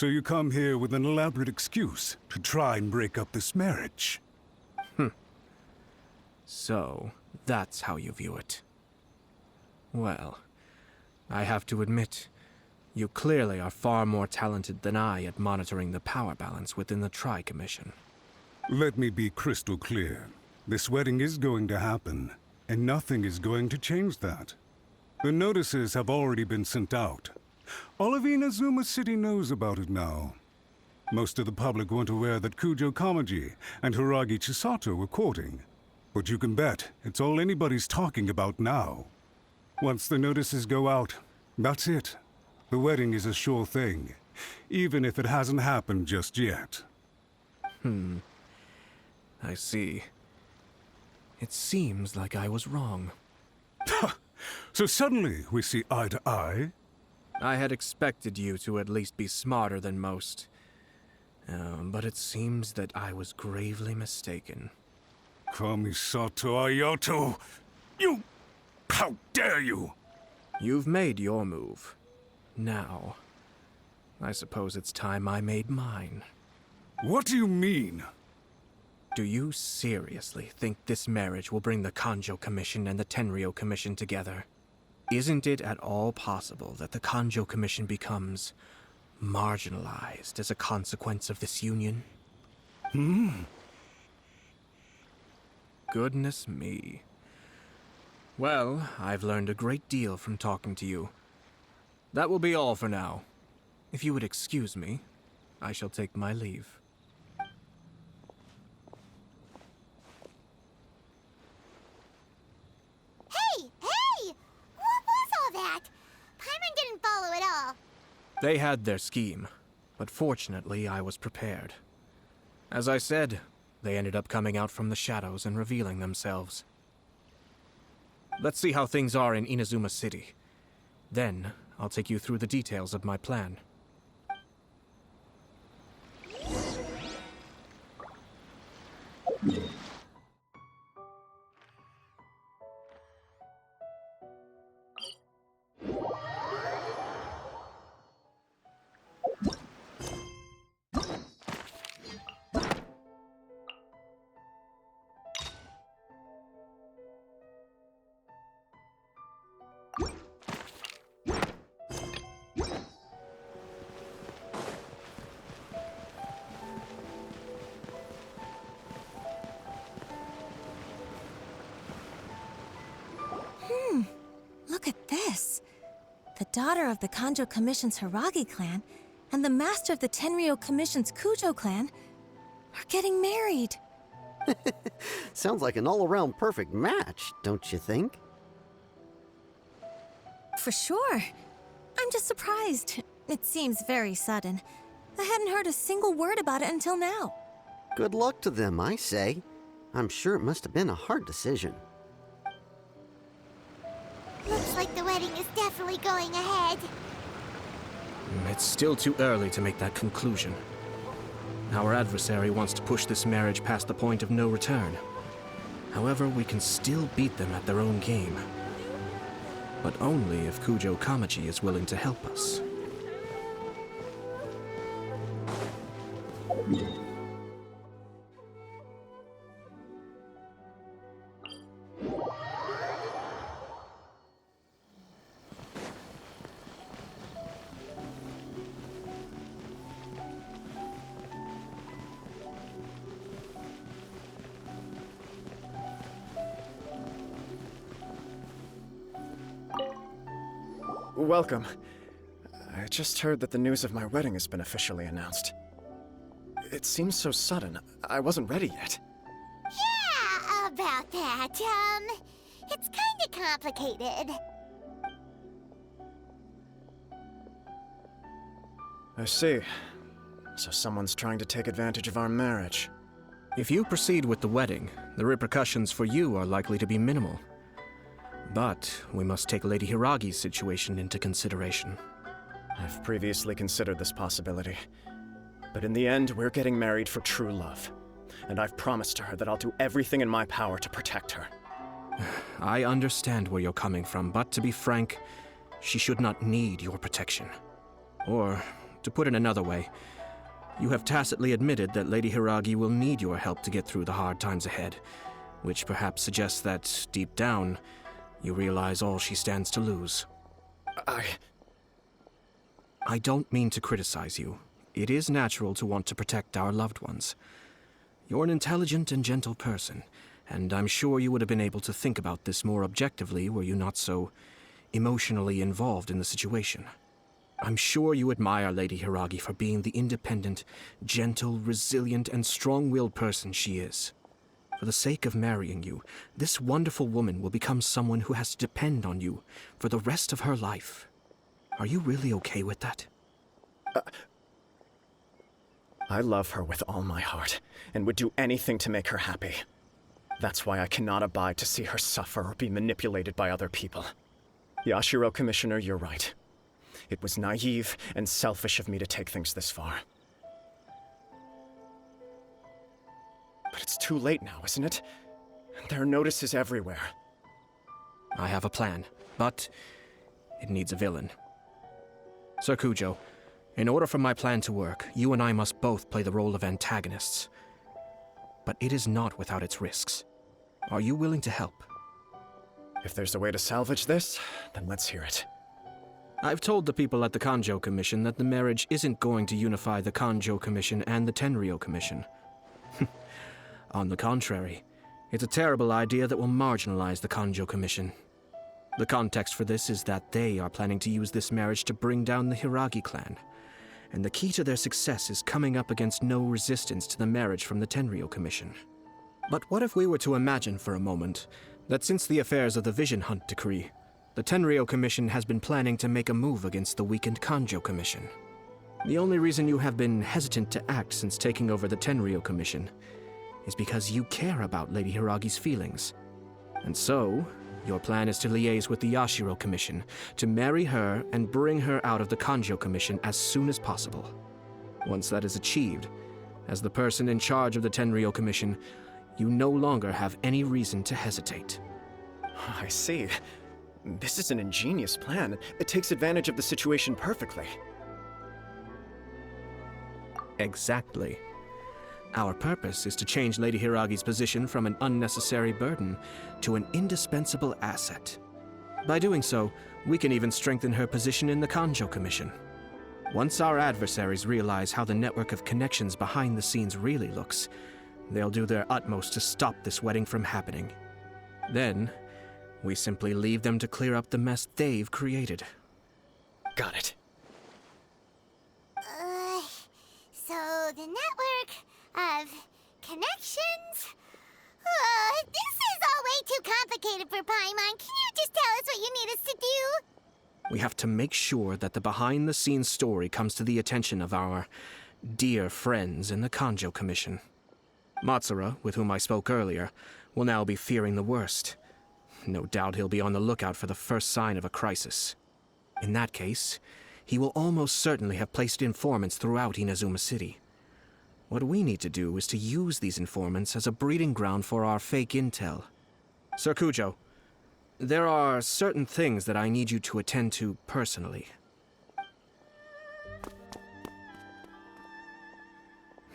So you come here with an elaborate excuse to try and break up this marriage. So, that's how you view it. Well, I have to admit, you clearly are far more talented than I at monitoring the power balance within the Tri-Commission. Let me be crystal clear. This wedding is going to happen, and nothing is going to change that. The notices have already been sent out. All of Inazuma City knows about it now. Most of the public weren't aware that Kujo Kamaji and Hiragi Chisato were courting. But you can bet it's all anybody's talking about now. Once the notices go out, that's it. The wedding is a sure thing, even if it hasn't happened just yet. I see. It seems like I was wrong. So suddenly we see eye to eye? I had expected you to at least be smarter than most. But it seems that I was gravely mistaken. Kamisato Ayato! You! How dare you! You've made your move. Now, I suppose it's time I made mine. What do you mean? Do you seriously think this marriage will bring the Kanjo Commission and the Tenryou Commission together? Isn't it at all possible that the Kanjo Commission becomes marginalized as a consequence of this union? Goodness me. Well, I've learned a great deal from talking to you. That will be all for now. If you would excuse me, I shall take my leave. Hey! What was all that? Paimon didn't follow at all. They had their scheme, but fortunately I was prepared. As I said, they ended up coming out from the shadows and revealing themselves. Let's see how things are in Inazuma City. Then, I'll take you through the details of my plan. Look at this. The daughter of the Kanjo Commission's Hiragi clan and the master of the Tenryou Commission's Kujo clan are getting married. Sounds like an all-around perfect match, don't you think? For sure. I'm just surprised. It seems very sudden. I hadn't heard a single word about it until now. Good luck to them, I say. I'm sure it must have been a hard decision. Looks like the wedding is definitely going ahead. It's still too early to make that conclusion. Our adversary wants to push this marriage past the point of no return. However, we can still beat them at their own game. But only if Kujo Kamaji is willing to help us. Welcome. I just heard that the news of my wedding has been officially announced. It seems so sudden. I wasn't ready yet. Yeah, about that. It's kinda complicated. I see. So someone's trying to take advantage of our marriage. If you proceed with the wedding, the repercussions for you are likely to be minimal. But we must take Lady Hiragi's situation into consideration. I've previously considered this possibility. But in the end, we're getting married for true love. And I've promised her that I'll do everything in my power to protect her. I understand where you're coming from, but to be frank, she should not need your protection. Or To put it another way, you have tacitly admitted that Lady Hiragi will need your help to get through the hard times ahead, which perhaps suggests that, deep down, you realize all she stands to lose. I don't mean to criticize you. It is natural to want to protect our loved ones. You're an intelligent and gentle person, and I'm sure you would have been able to think about this more objectively were you not so emotionally involved in the situation. I'm sure you admire Lady Hiragi for being the independent, gentle, resilient, and strong-willed person she is. For the sake of marrying you, this wonderful woman will become someone who has to depend on you for the rest of her life. Are you really okay with that? I love her with all my heart, and would do anything to make her happy. That's why I cannot abide to see her suffer or be manipulated by other people. Yashiro, Commissioner, you're right. It was naive and selfish of me to take things this far. But it's too late now, isn't it? There are notices everywhere. I have a plan, but it needs a villain. Sir Kujo, in order for my plan to work, you and I must both play the role of antagonists. But it is not without its risks. Are you willing to help? If there's a way to salvage this, then let's hear it. I've told the people at the Kanjo Commission that the marriage isn't going to unify the Kanjo Commission and the Tenryou Commission. On the contrary, it's a terrible idea that will marginalize the Kanjo Commission. The context for this is that they are planning to use this marriage to bring down the Hiragi clan, and the key to their success is coming up against no resistance to the marriage from the Tenryou Commission. But what if we were to imagine for a moment that since the affairs of the Vision Hunt Decree, the Tenryou Commission has been planning to make a move against the weakened Kanjo Commission? The only reason you have been hesitant to act since taking over the Tenryou Commission is because you care about Lady Hiragi's feelings. And so, your plan is to liaise with the Yashiro Commission, to marry her and bring her out of the Kanjo Commission as soon as possible. Once that is achieved, as the person in charge of the Tenryou Commission, you no longer have any reason to hesitate. I see. This is an ingenious plan. It takes advantage of the situation perfectly. Exactly. Our purpose is to change Lady Hiragi's position from an unnecessary burden to an indispensable asset. By doing so, we can even strengthen her position in the Kanjo Commission. Once our adversaries realize how the network of connections behind the scenes really looks, they'll do their utmost to stop this wedding from happening. Then, we simply leave them to clear up the mess they've created. Got it. So the network of connections? This is all way too complicated for Paimon. Can you just tell us what you need us to do? We have to make sure that the behind-the-scenes story comes to the attention of our dear friends in the Kanjo Commission. Matsura, with whom I spoke earlier, will now be fearing the worst. No doubt he'll be on the lookout for the first sign of a crisis. In that case, he will almost certainly have placed informants throughout Inazuma City. What we need to do is to use these informants as a breeding ground for our fake intel. Sir Kujo, there are certain things that I need you to attend to personally.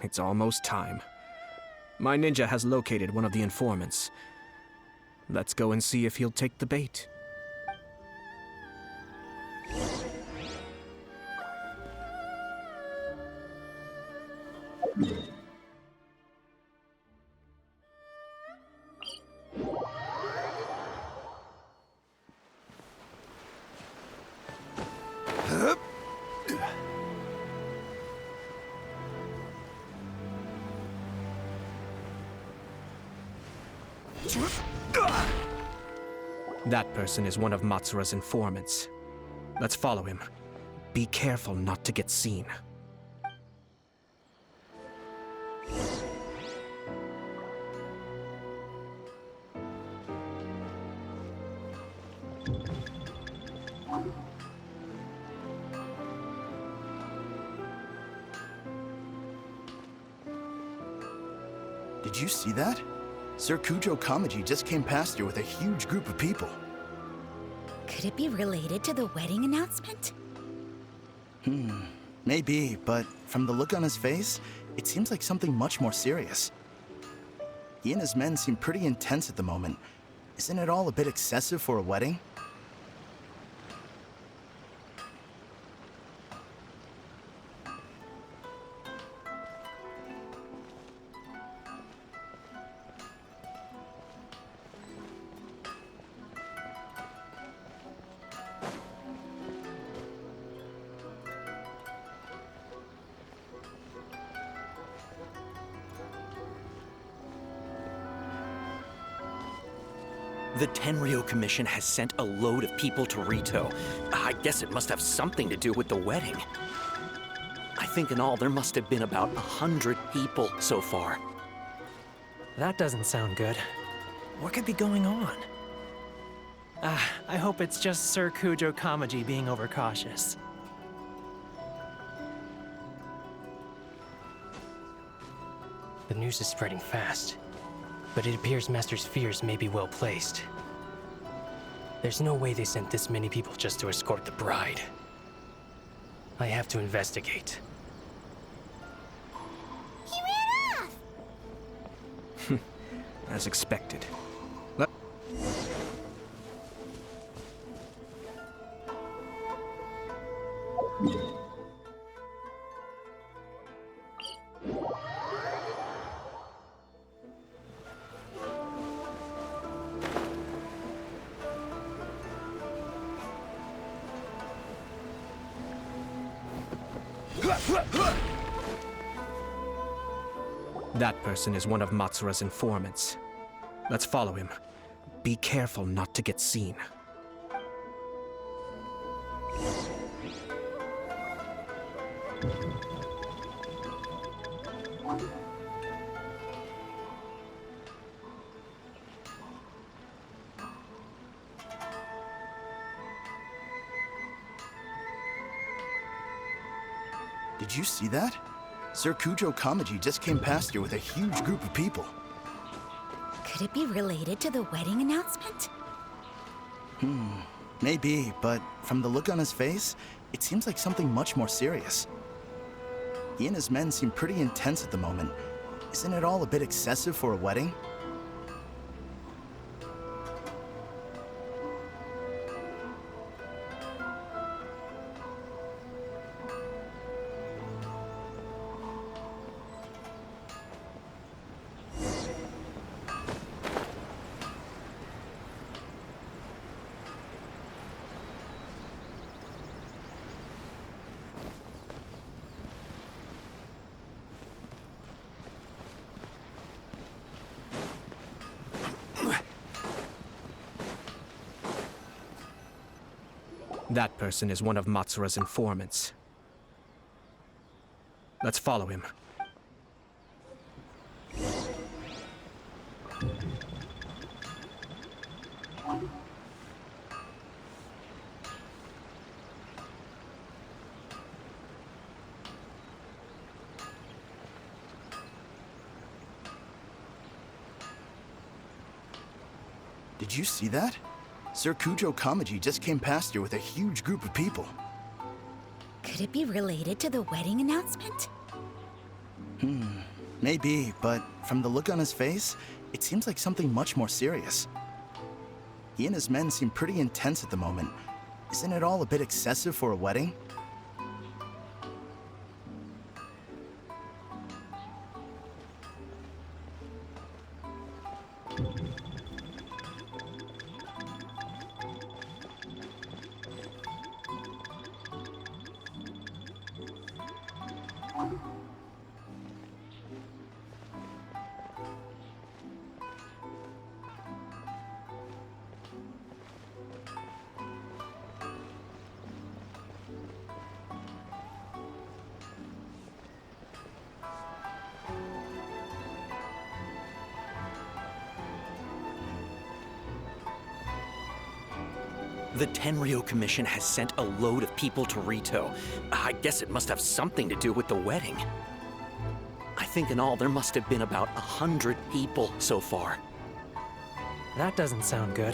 It's almost time. My ninja has located one of the informants. Let's go and see if he'll take the bait. That person is one of Matsura's informants. Let's follow him. Be careful not to get seen. Did you see that? Sir Kujo Kamaji just came past here with a huge group of people. Could it be related to the wedding announcement? Maybe, but from the look on his face, it seems like something much more serious. He and his men seem pretty intense at the moment. Isn't it all a bit excessive for a wedding? The Tenryo Commission has sent a load of people to Rito. I guess it must have something to do with the wedding. I think in all there must have been about 100 people so far. That doesn't sound good. What could be going on? I hope it's just Sir Kujo Kamaji being overcautious. The news is spreading fast, but it appears Master's fears may be well placed. There's no way they sent this many people just to escort the bride. I have to investigate. He ran off! As expected. That person is one of Matsura's informants. Let's follow him. Be careful not to get seen. Did you see that? Sir Kujo Kamaji just came past here with a huge group of people. Could it be related to the wedding announcement? Maybe, but from the look on his face, it seems like something much more serious. He and his men seem pretty intense at the moment. Isn't it all a bit excessive for a wedding? That person is one of Matsura's informants. Let's follow him. Did you see that? Sir Kujo Kamaji just came past here with a huge group of people. Could it be related to the wedding announcement? Maybe, but from the look on his face, it seems like something much more serious. He and his men seem pretty intense at the moment. Isn't it all a bit excessive for a wedding? The Tenryo Commission has sent a load of people to Rito. I guess it must have something to do with the wedding. I think in all there must have been about 100 people so far. That doesn't sound good.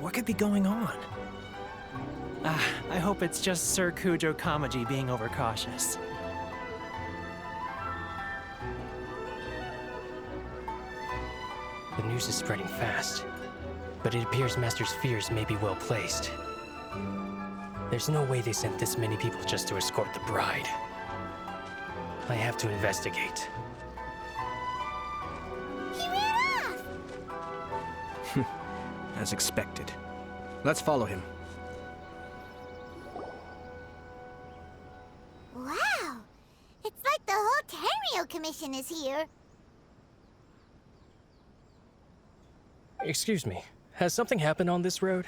What could be going on? I hope it's just Sir Kujo Kamaji being overcautious. The news is spreading fast, but it appears Master's fears may be well placed. There's no way they sent this many people just to escort the bride. I have to investigate. He ran off! As expected. Let's follow him. Wow! It's like the whole Tenryo Commission is here. Excuse me, has something happened on this road?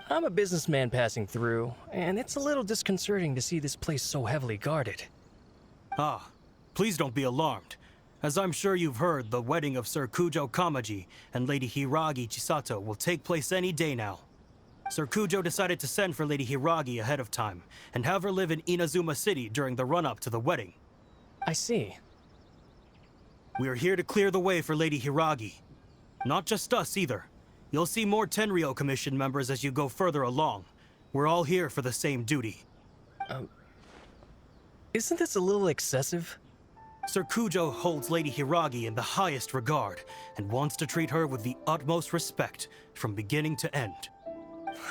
I'm a businessman passing through, and it's a little disconcerting to see this place so heavily guarded. Ah, please don't be alarmed. As I'm sure you've heard, the wedding of Sir Kujo Kamaji and Lady Hiragi Chisato will take place any day now. Sir Kujo decided to send for Lady Hiragi ahead of time, and have her live in Inazuma City during the run-up to the wedding. I see. We are here to clear the way for Lady Hiragi. Not just us, either. You'll see more Tenryo Commission members as you go further along. We're all here for the same duty. Isn't this a little excessive? Sir Kujo holds Lady Hiragi in the highest regard, and wants to treat her with the utmost respect, from beginning to end.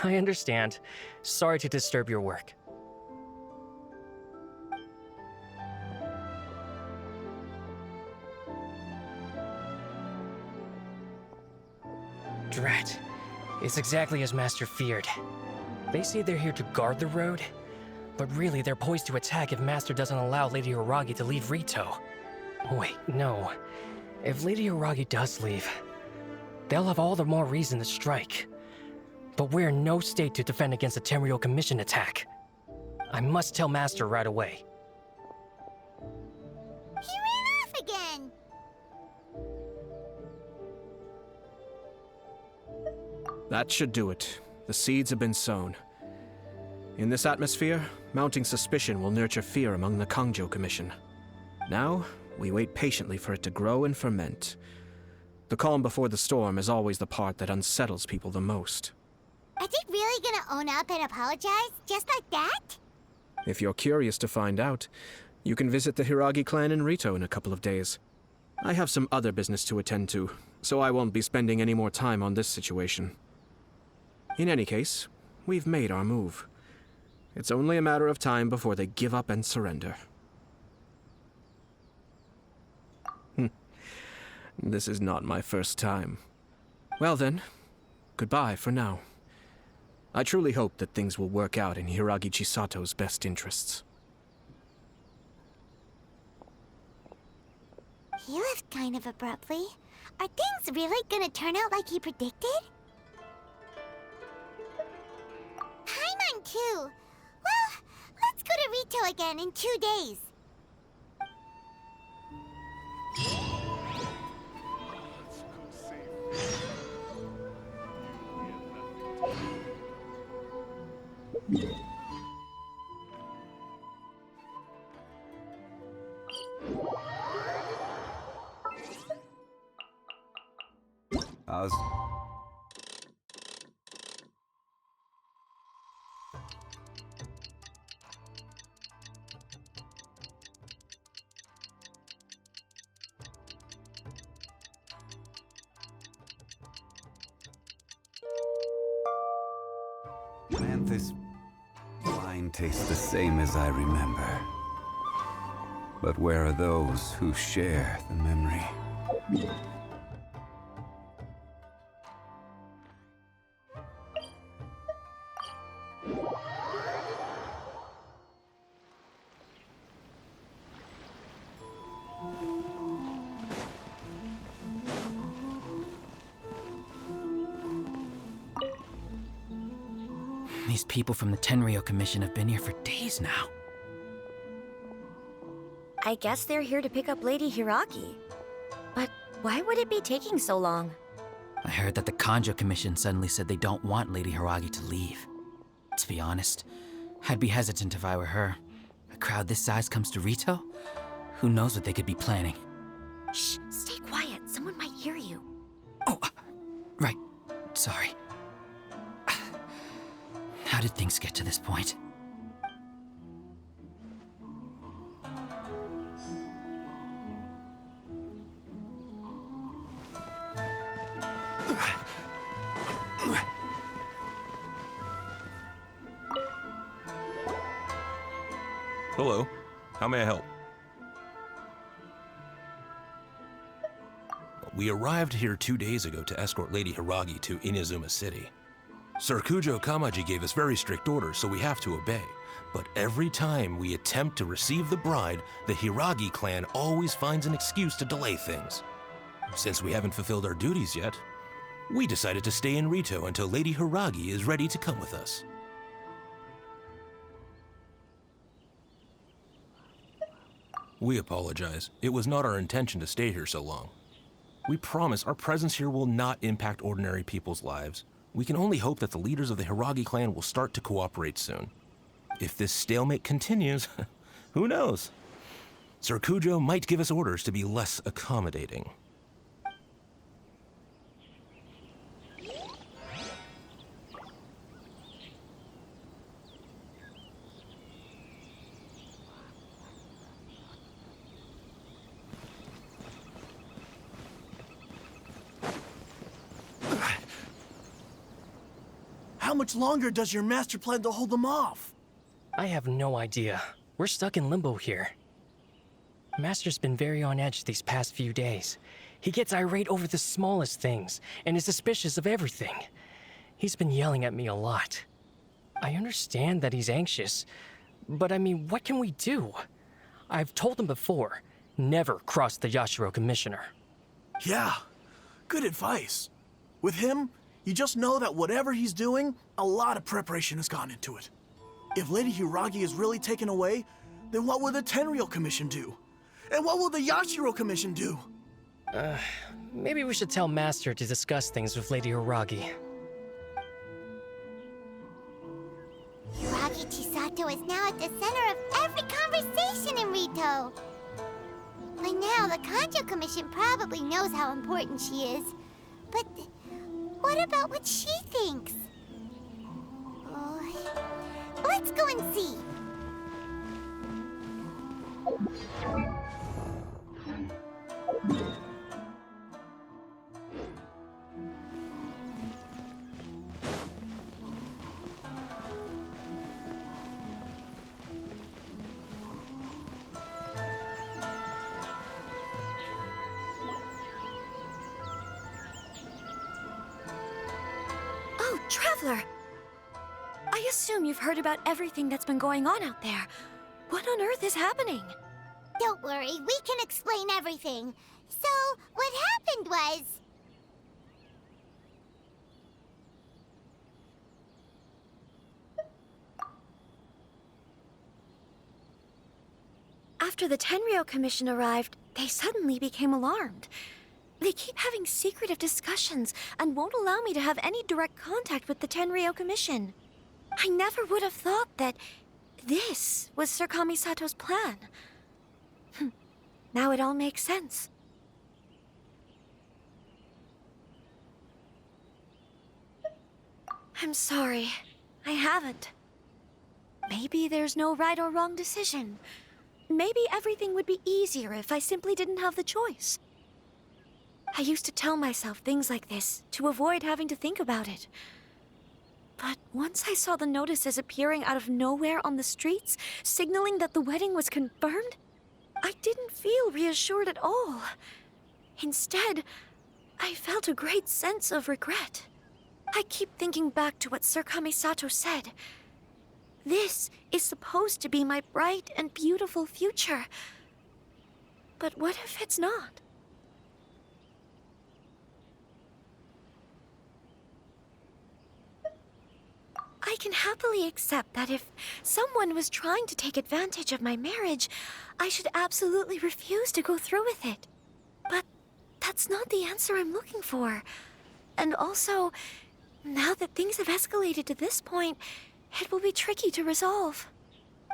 I understand. Sorry to disturb your work. Drat. It's exactly as Master feared. They say they're here to guard the road, but really they're poised to attack if Master doesn't allow Lady Hiragi to leave Rito. Wait, no. If Lady Hiragi does leave, they'll have all the more reason to strike. But we're in no state to defend against a Tenryo Commission attack. I must tell Master right away. He ran off again! That should do it. The seeds have been sown. In this atmosphere, mounting suspicion will nurture fear among the Kangjo Commission. Now, we wait patiently for it to grow and ferment. The calm before the storm is always the part that unsettles people the most. Are they really gonna own up and apologize? Just like that? If you're curious to find out, you can visit the Hiragi clan in Rito in a couple of days. I have some other business to attend to, so I won't be spending any more time on this situation. In any case, we've made our move. It's only a matter of time before they give up and surrender. This is not my first time. Well then, goodbye for now. I truly hope that things will work out in Hiragi Chisato's best interests. He left kind of abruptly. Are things really gonna turn out like he predicted? Paimon too! Well, let's go to Rito again in 2 days. Man, this wine tastes the same as I remember. But where are those who share the memory? These people from the Tenryo Commission have been here for days now. I guess they're here to pick up Lady Hiragi. But why would it be taking so long? I heard that the Kanjo Commission suddenly said they don't want Lady Hiragi to leave. To be honest, I'd be hesitant if I were her. A crowd this size comes to Rito? Who knows what they could be planning? Shh, stay quiet. Someone might hear you. Oh, right. Sorry. How did things get to this point? Hello. How may I help? We arrived here 2 days ago to escort Lady Hiragi to Inazuma City. Sir Kujo Kamaji gave us very strict orders, so we have to obey. But every time we attempt to receive the bride, the Hiragi clan always finds an excuse to delay things. Since we haven't fulfilled our duties yet, we decided to stay in Rito until Lady Hiragi is ready to come with us. We apologize. It was not our intention to stay here so long. We promise our presence here will not impact ordinary people's lives. We can only hope that the leaders of the Hiragi clan will start to cooperate soon. If this stalemate continues, who knows? Sir Kujo might give us orders to be less accommodating. How much longer does your master plan to hold them off? I have no idea. We're stuck in limbo here. Master's been very on edge these past few days. He gets irate over the smallest things and is suspicious of everything. He's been yelling at me a lot. I understand that he's anxious, but I mean, what can we do? I've told him before, never cross the Yashiro Commissioner. Yeah, good advice. With him, you just know that whatever he's doing, a lot of preparation has gone into it. If Lady Hiragi is really taken away, then what will the Tenryou Commission do? And what will the Yashiro Commission do? Maybe we should tell Master to discuss things with Lady Hiragi. Hiragi Chisato is now at the center of every conversation in Rito. By now, the Kanjo Commission probably knows how important she is. But what about what she thinks? Oh, let's go and see. Oh, Traveler! I assume you've heard about everything that's been going on out there. What on earth is happening? Don't worry, we can explain everything. So, what happened was... After the Tenryou Commission arrived, they suddenly became alarmed. They keep having secretive discussions and won't allow me to have any direct contact with the Tenryou Commission. I never would have thought that this was Sir Kamisato's plan. Now it all makes sense. I'm sorry. I haven't. Maybe there's no right or wrong decision. Maybe everything would be easier if I simply didn't have the choice. I used to tell myself things like this to avoid having to think about it. But once I saw the notices appearing out of nowhere on the streets, signaling that the wedding was confirmed, I didn't feel reassured at all. Instead, I felt a great sense of regret. I keep thinking back to what Sir Kamisato said. This is supposed to be my bright and beautiful future. But what if it's not? I can happily accept that if someone was trying to take advantage of my marriage, I should absolutely refuse to go through with it. But that's not the answer I'm looking for. And also, now that things have escalated to this point, it will be tricky to resolve.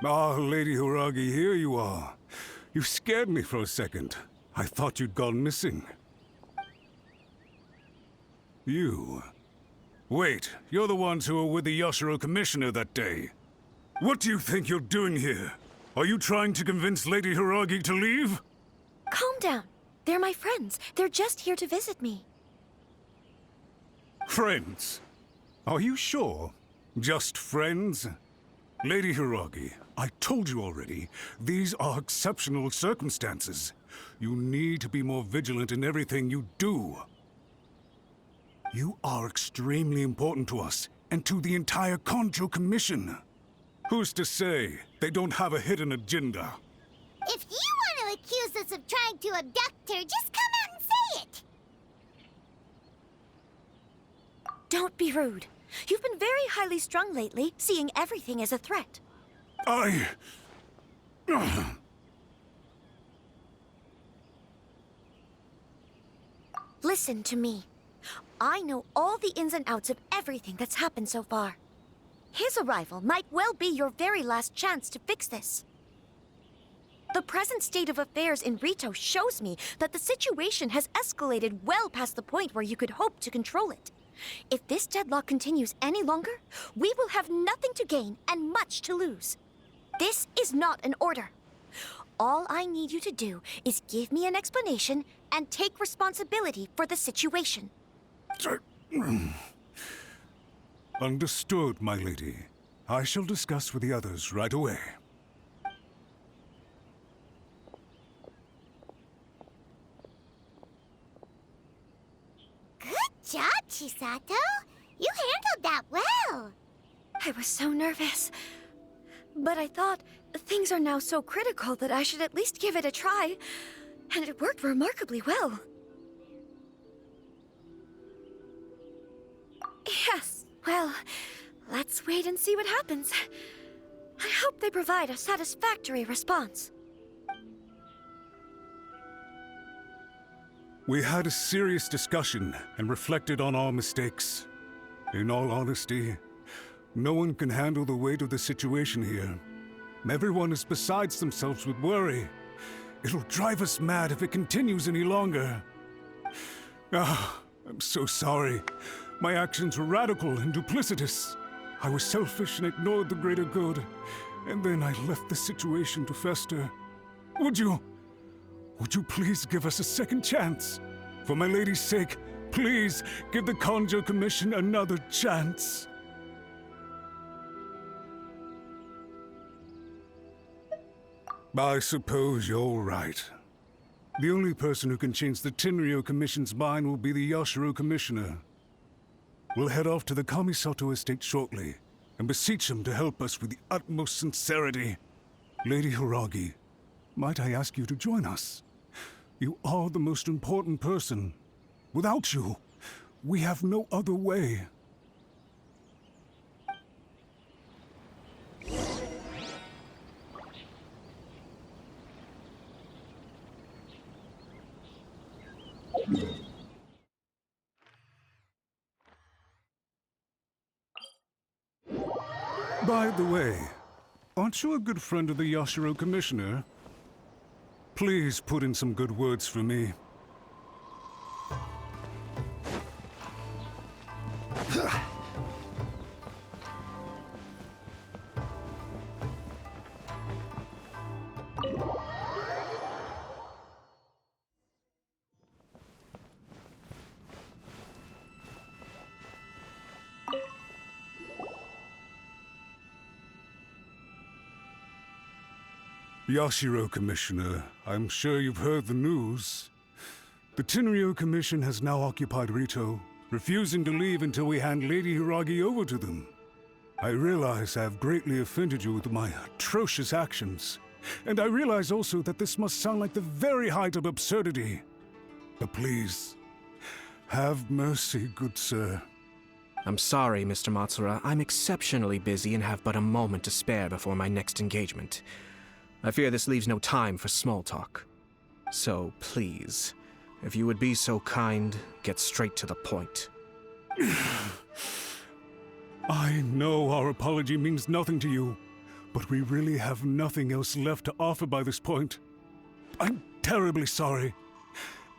Ah, Lady Hiragi, here you are. You scared me for a second. I thought you'd gone missing. You... Wait, you're the ones who were with the Yashiro Commissioner that day. What do you think you're doing here? Are you trying to convince Lady Hiragi to leave? Calm down. They're my friends. They're just here to visit me. Friends? Are you sure? Just friends? Lady Hiragi, I told you already, these are exceptional circumstances. You need to be more vigilant in everything you do. You are extremely important to us, and to the entire Kanjo Commission. Who's to say they don't have a hidden agenda? If you want to accuse us of trying to abduct her, just come out and say it! Don't be rude. You've been very highly strung lately, seeing everything as a threat. Listen to me. I know all the ins and outs of everything that's happened so far. His arrival might well be your very last chance to fix this. The present state of affairs in Rito shows me that the situation has escalated well past the point where you could hope to control it. If this deadlock continues any longer, we will have nothing to gain and much to lose. This is not an order. All I need you to do is give me an explanation and take responsibility for the situation. Understood, my lady. I shall discuss with the others right away. Good job, Chisato. You handled that well. I was so nervous. But I thought things are now so critical that I should at least give it a try. And it worked remarkably well. Yes, well, let's wait and see what happens. I hope they provide a satisfactory response. We had a serious discussion and reflected on our mistakes. In all honesty, no one can handle the weight of the situation here. Everyone is beside themselves with worry. It'll drive us mad if it continues any longer. I'm so sorry. My actions were radical and duplicitous. I was selfish and ignored the greater good. And then I left the situation to fester. Would you please give us a second chance? For my lady's sake, please give the Kanjo Commission another chance. I suppose you're right. The only person who can change the Tenryou Commission's mind will be the Yashiro Commissioner. We'll head off to the Kamisato estate shortly and beseech him to help us with the utmost sincerity. Lady Hiragi, might I ask you to join us? You are the most important person. Without you, we have no other way. By the way, aren't you a good friend of the Yashiro Commissioner? Please put in some good words for me. Yashiro Commissioner, I'm sure you've heard the news. The Tenryou Commission has now occupied Rito, refusing to leave until we hand Lady Hiragi over to them. I realize I have greatly offended you with my atrocious actions, and I realize also that this must sound like the very height of absurdity. But please, have mercy, good sir. I'm sorry, Mr. Matsura. I'm exceptionally busy and have but a moment to spare before my next engagement. I fear this leaves no time for small talk. So please, if you would be so kind, get straight to the point. I know our apology means nothing to you, but we really have nothing else left to offer by this point. I'm terribly sorry.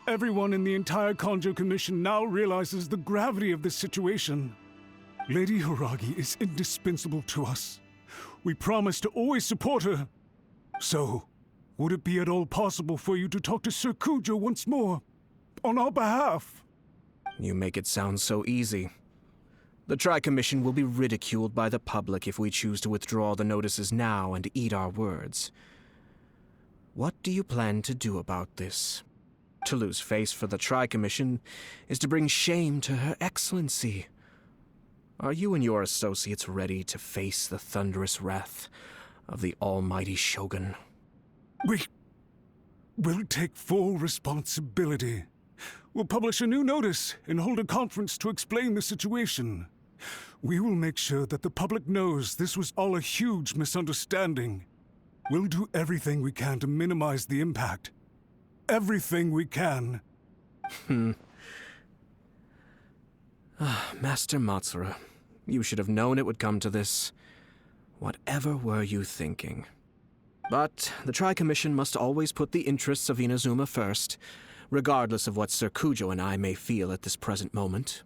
Everyone in the entire Kanjo Commission now realizes the gravity of this situation. Lady Hiragi is indispensable to us. We promise to always support her. So, would it be at all possible for you to talk to Sir Kujo once more? On our behalf? You make it sound so easy. The Tri-Commission will be ridiculed by the public if we choose to withdraw the notices now and eat our words. What do you plan to do about this? To lose face for the Tri-Commission is to bring shame to Her Excellency. Are you and your associates ready to face the thunderous wrath of the almighty Shogun? We'll take full responsibility. We'll publish a new notice and hold a conference to explain the situation. We will make sure that the public knows this was all a huge misunderstanding. We'll do everything we can to minimize the impact. Everything we can. Master Matsura, you should have known it would come to this. Whatever were you thinking? But the Tri-Commission must always put the interests of Inazuma first, regardless of what Sir Kujo and I may feel at this present moment.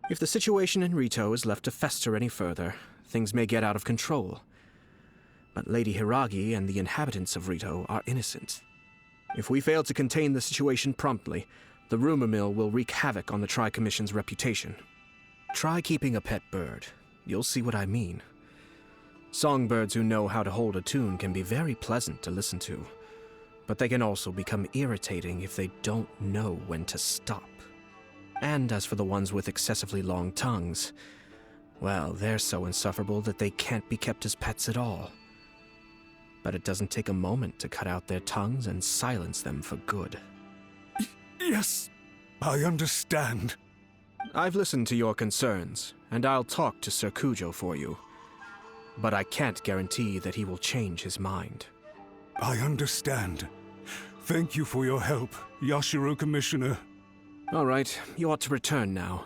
If the situation in Rito is left to fester any further, things may get out of control. But Lady Hiragi and the inhabitants of Rito are innocent. If we fail to contain the situation promptly, the rumor mill will wreak havoc on the Tri-Commission's reputation. Try keeping a pet bird. You'll see what I mean. Songbirds who know how to hold a tune can be very pleasant to listen to, but they can also become irritating if they don't know when to stop. And as for the ones with excessively long tongues, well, they're so insufferable that they can't be kept as pets at all. But it doesn't take a moment to cut out their tongues and silence them for good. Yes, I understand. I've listened to your concerns, and I'll talk to Sir Kujo for you. But I can't guarantee that he will change his mind. I understand. Thank you for your help, Yashiro Commissioner. All right, you ought to return now.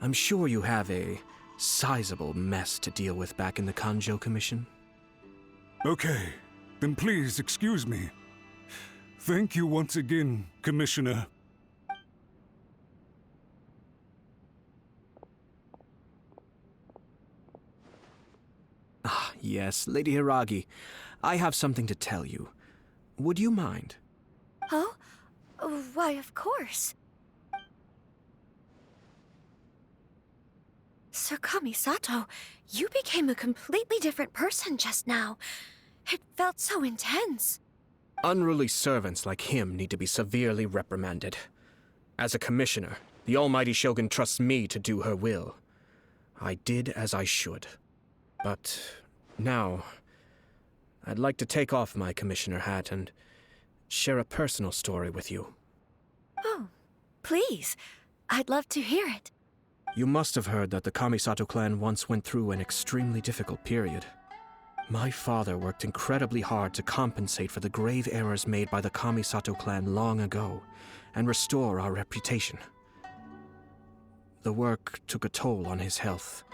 I'm sure you have a sizable mess to deal with back in the Kanjo Commission. Okay, then please excuse me. Thank you once again, Commissioner. Ah, yes, Lady Hiragi. I have something to tell you. Would you mind? Oh? Why, of course. Sir Kamisato, you became a completely different person just now. It felt so intense. Unruly servants like him need to be severely reprimanded. As a commissioner, the almighty Shogun trusts me to do her will. I did as I should. But now, I'd like to take off my commissioner hat and share a personal story with you. Oh, please. I'd love to hear it. You must have heard that the Kamisato clan once went through an extremely difficult period. My father worked incredibly hard to compensate for the grave errors made by the Kamisato clan long ago and restore our reputation. The work took a toll on his health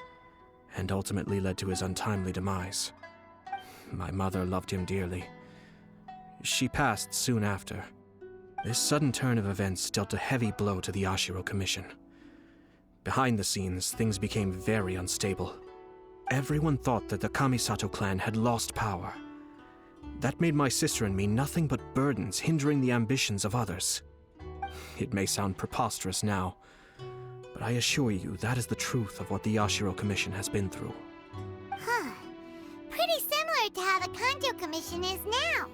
and ultimately led to his untimely demise. My mother loved him dearly. She passed soon after. This sudden turn of events dealt a heavy blow to the Yashiro Commission. Behind the scenes, things became very unstable. Everyone thought that the Kamisato clan had lost power. That made my sister and me nothing but burdens hindering the ambitions of others. It may sound preposterous now, but I assure you that is the truth of what the Yashiro Commission has been through. Huh. Pretty similar to how the Kanjo Commission is now.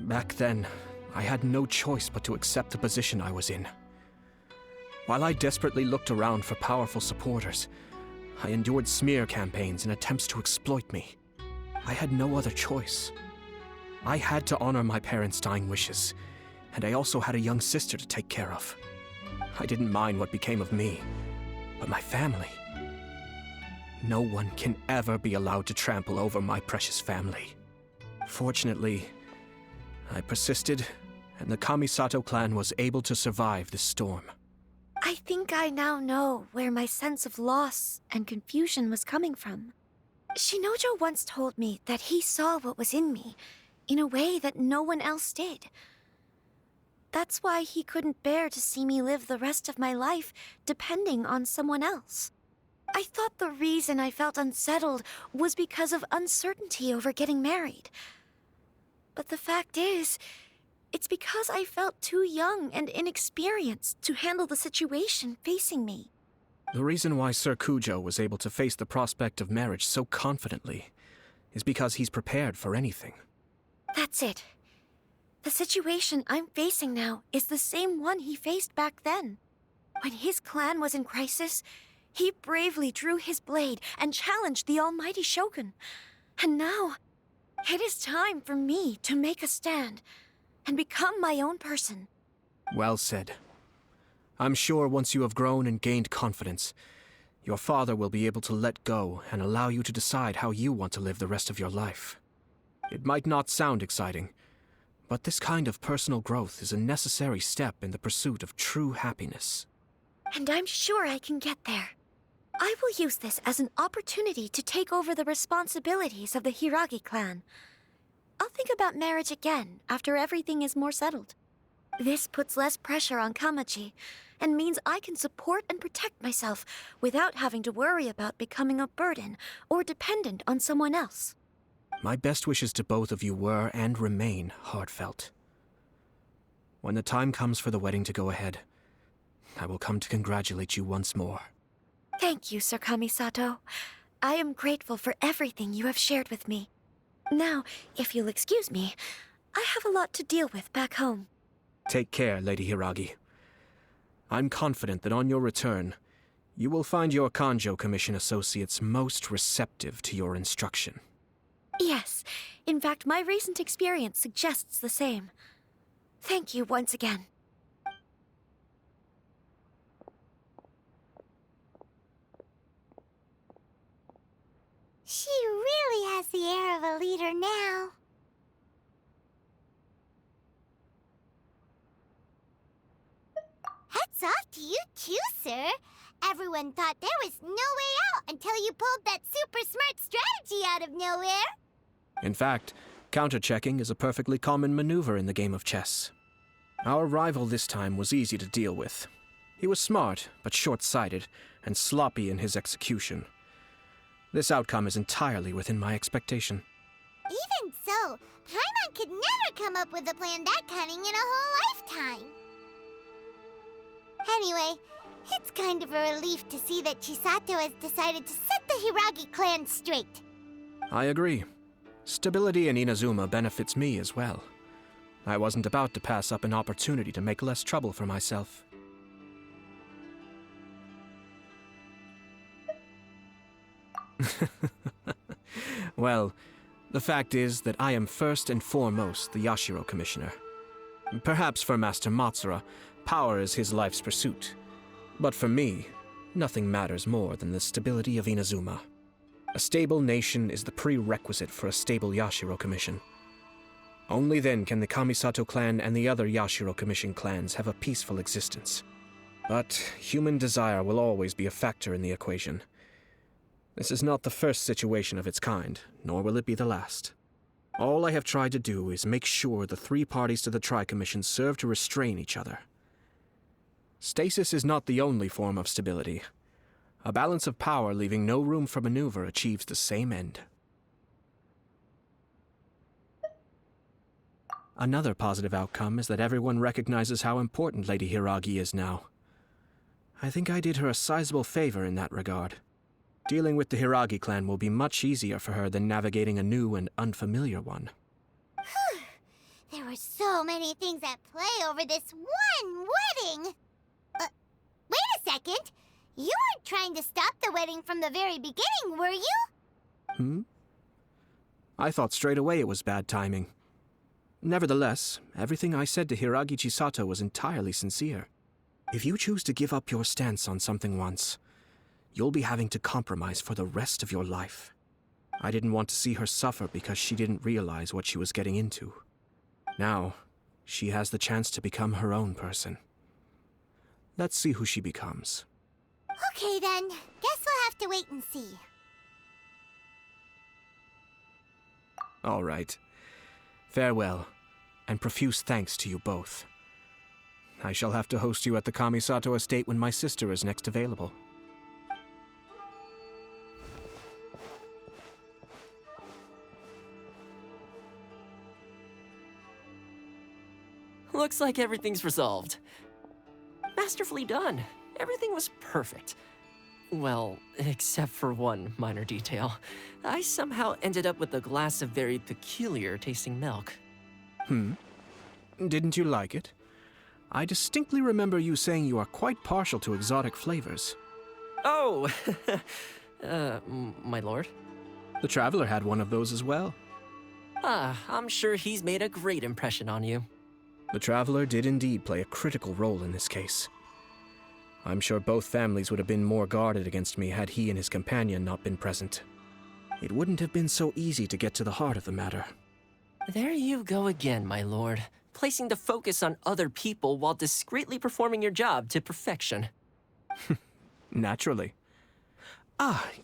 Back then, I had no choice but to accept the position I was in. While I desperately looked around for powerful supporters, I endured smear campaigns and attempts to exploit me. I had no other choice. I had to honor my parents' dying wishes, and I also had a young sister to take care of. I didn't mind what became of me, but my family. No one can ever be allowed to trample over my precious family. Fortunately, I persisted, and the Kamisato clan was able to survive this storm. I think I now know where my sense of loss and confusion was coming from. Shinojo once told me that he saw what was in me, in a way that no one else did. That's why he couldn't bear to see me live the rest of my life depending on someone else. I thought the reason I felt unsettled was because of uncertainty over getting married. But the fact is, it's because I felt too young and inexperienced to handle the situation facing me. The reason why Sir Kujo was able to face the prospect of marriage so confidently is because he's prepared for anything. That's it. The situation I'm facing now is the same one he faced back then. When his clan was in crisis, he bravely drew his blade and challenged the almighty Shogun. And now, it is time for me to make a stand and become my own person. Well said. I'm sure once you have grown and gained confidence, your father will be able to let go and allow you to decide how you want to live the rest of your life. It might not sound exciting, but this kind of personal growth is a necessary step in the pursuit of true happiness. And I'm sure I can get there. I will use this as an opportunity to take over the responsibilities of the Hiragi clan. I'll think about marriage again after everything is more settled. This puts less pressure on Kamaji, and means I can support and protect myself without having to worry about becoming a burden or dependent on someone else. My best wishes to both of you were and remain heartfelt. When the time comes for the wedding to go ahead, I will come to congratulate you once more. Thank you, Sir Kamisato. I am grateful for everything you have shared with me. Now, if you'll excuse me, I have a lot to deal with back home. Take care, Lady Hiragi. I'm confident that on your return, you will find your Kanjo Commission associates most receptive to your instruction. Yes, in fact, my recent experience suggests the same. Thank you once again. She really has the air of a leader now. Hats off to you too, sir. Everyone thought there was no way out until you pulled that super smart strategy out of nowhere. In fact, counter-checking is a perfectly common maneuver in the game of chess. Our rival this time was easy to deal with. He was smart, but short-sighted, and sloppy in his execution. This outcome is entirely within my expectation. Even so, Paimon could never come up with a plan that cunning in a whole lifetime. Anyway, it's kind of a relief to see that Chisato has decided to set the Hiragi clan straight. I agree. Stability in Inazuma benefits me as well. I wasn't about to pass up an opportunity to make less trouble for myself. Well, the fact is that I am first and foremost the Yashiro Commissioner. Perhaps for Master Matsura, power is his life's pursuit. But for me, nothing matters more than the stability of Inazuma. A stable nation is the prerequisite for a stable Yashiro Commission. Only then can the Kamisato clan and the other Yashiro Commission clans have a peaceful existence. But human desire will always be a factor in the equation. This is not the first situation of its kind, nor will it be the last. All I have tried to do is make sure the three parties to the Tri-Commission serve to restrain each other. Stasis is not the only form of stability. A balance of power leaving no room for maneuver achieves the same end. Another positive outcome is that everyone recognizes how important Lady Hiragi is now. I think I did her a sizable favor in that regard. Dealing with the Hiragi clan will be much easier for her than navigating a new and unfamiliar one. There were so many things at play over this one wedding. Wait a second. You weren't trying to stop the wedding from the very beginning, were you? I thought straight away it was bad timing. Nevertheless, everything I said to Hiragi Chisato was entirely sincere. If you choose to give up your stance on something once, you'll be having to compromise for the rest of your life. I didn't want to see her suffer because she didn't realize what she was getting into. Now, she has the chance to become her own person. Let's see who she becomes. Okay then, guess we'll have to wait and see. All right. Farewell, and profuse thanks to you both. I shall have to host you at the Kamisato estate when my sister is next available. Looks like everything's resolved. Masterfully done. Everything was perfect. Well, except for one minor detail. I somehow ended up with a glass of very peculiar tasting milk. Didn't you like it? I distinctly remember you saying you are quite partial to exotic flavors. Oh! My lord? The Traveler had one of those as well. I'm sure he's made a great impression on you. The Traveler did indeed play a critical role in this case. I'm sure both families would have been more guarded against me had he and his companion not been present. It wouldn't have been so easy to get to the heart of the matter. There you go again, my lord. Placing the focus on other people while discreetly performing your job to perfection. Naturally.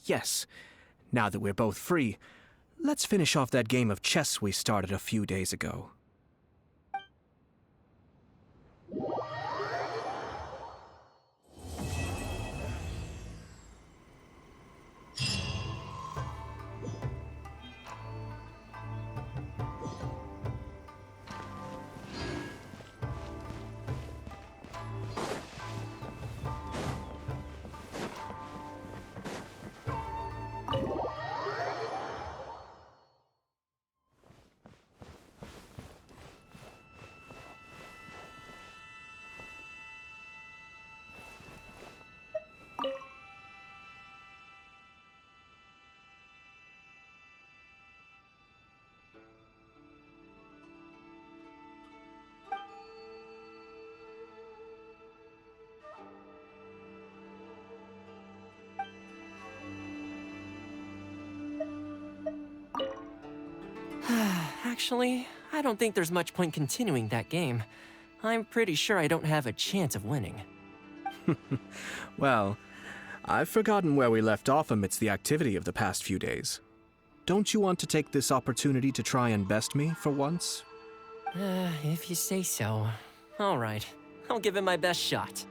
Yes. Now that we're both free, let's finish off that game of chess we started a few days ago. Actually, I don't think there's much point continuing that game. I'm pretty sure I don't have a chance of winning. Well, I've forgotten where we left off amidst the activity of the past few days. Don't you want to take this opportunity to try and best me for once? If you say so. All right, I'll give it my best shot.